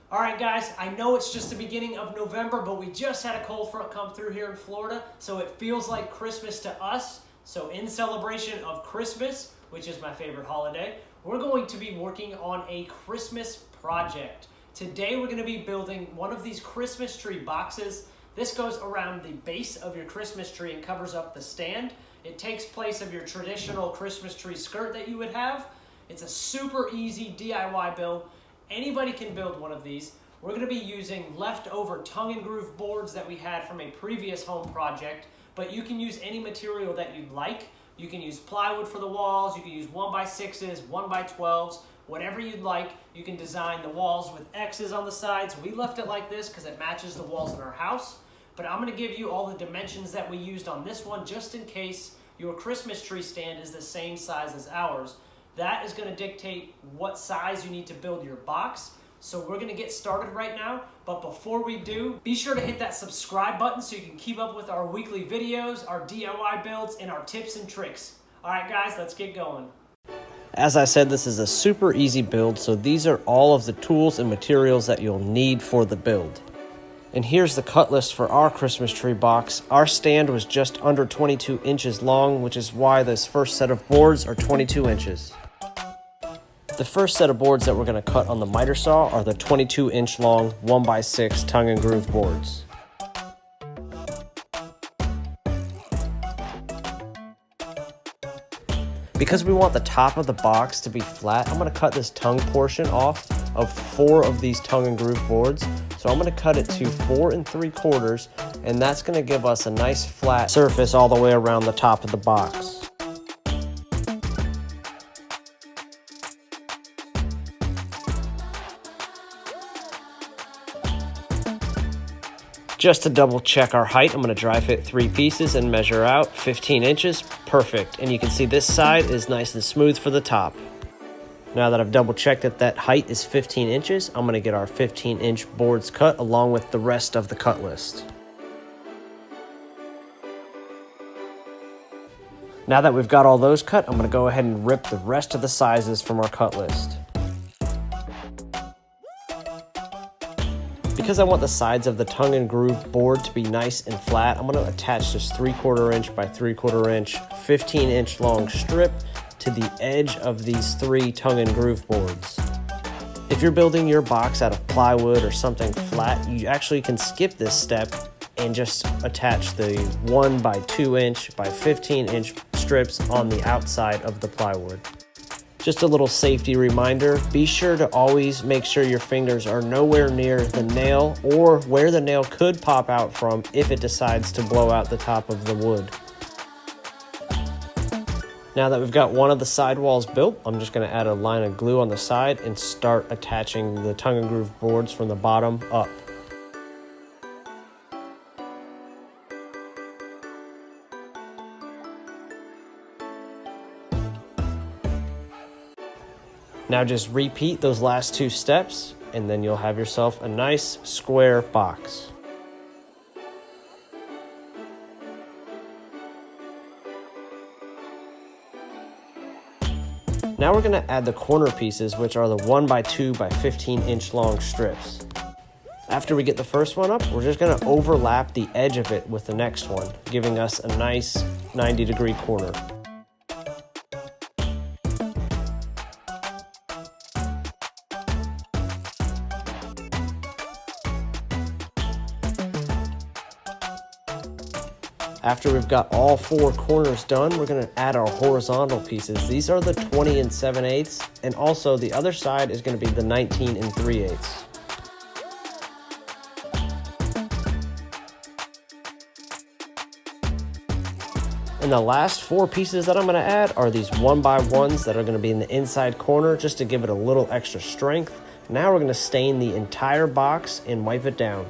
All right, guys, I know it's just the beginning of November, but we just had a cold front come through here in Florida, so it feels like Christmas to us. So in celebration of Christmas, which is my favorite holiday, we're going to be working on a Christmas project. Today, we're going to be building one of these Christmas tree boxes. This goes around the base of your Christmas tree and covers up the stand. It takes place of your traditional Christmas tree skirt that you would have. It's a super easy DIY build. Anybody can build one of these. We're going to be using leftover tongue and groove boards that we had from a previous home project, but you can use any material that you'd like. You can use plywood for the walls, you can use 1x6s, 1x12s, whatever you'd like. You can design the walls with X's on the sides. We left it like this because it matches the walls in our house, but I'm going to give you all the dimensions that we used on this one just in case your Christmas tree stand is the same size as ours. That is going to dictate what size you need to build your box. So we're going to get started right now. But before we do, be sure to hit that subscribe button so you can keep up with our weekly videos, our DIY builds, and our tips and tricks. All right, guys, let's get going. As I said, this is a super easy build, so these are all of the tools and materials that you'll need for the build. And here's the cut list for our Christmas tree box. Our stand was just under 22 inches long, which is why this first set of boards are 22 inches. The first set of boards that we're going to cut on the miter saw are the 22-inch long 1x6 tongue and groove boards. Because we want the top of the box to be flat, I'm going to cut this tongue portion off of 4 of these tongue and groove boards. So I'm going to cut it to 4 3/4, and that's going to give us a nice flat surface all the way around the top of the box. Just to double check our height, I'm going to dry fit 3 pieces and measure out 15 inches. Perfect. And you can see this side is nice and smooth for the top. Now that I've double checked that height is 15 inches, I'm going to get our 15-inch boards cut along with the rest of the cut list. Now that we've got all those cut, I'm going to go ahead and rip the rest of the sizes from our cut list. Because I want the sides of the tongue and groove board to be nice and flat, I'm going to attach this 3/4 inch by 3/4 inch 15-inch long strip to the edge of these 3 tongue and groove boards. If you're building your box out of plywood or something flat, you actually can skip this step and just attach the 1x2 inch by 15-inch strips on the outside of the plywood. Just a little safety reminder, be sure to always make sure your fingers are nowhere near the nail or where the nail could pop out from if it decides to blow out the top of the wood. Now that we've got one of the side walls built, I'm just going to add a line of glue on the side and start attaching the tongue and groove boards from the bottom up. Now just repeat those last 2 steps, and then you'll have yourself a nice square box. Now we're going to add the corner pieces, which are the 1x2 by 15-inch long strips. After we get the first one up, we're just going to overlap the edge of it with the next one, giving us a nice 90-degree corner. After we've got all 4 corners done, we're going to add our horizontal pieces. These are the 20 7/8, and also the other side is going to be the 19 3/8. And the last 4 pieces that I'm going to add are these 1x1s that are going to be in the inside corner just to give it a little extra strength. Now we're going to stain the entire box and wipe it down.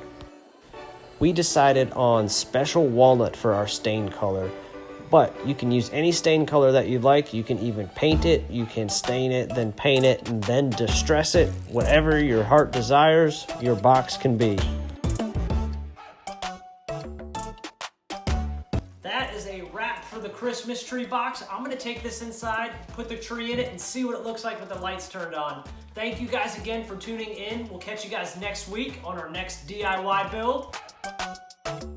We decided on special walnut for our stain color, but you can use any stain color that you'd like. You can even paint it, you can stain it, then paint it, and then distress it. Whatever your heart desires, your box can be. That is a wrap for the Christmas Christmas tree box. I'm gonna take this inside, put the tree in it, and see what it looks like with the lights turned on. Thank you guys again for tuning in. We'll catch you guys next week on our next DIY build.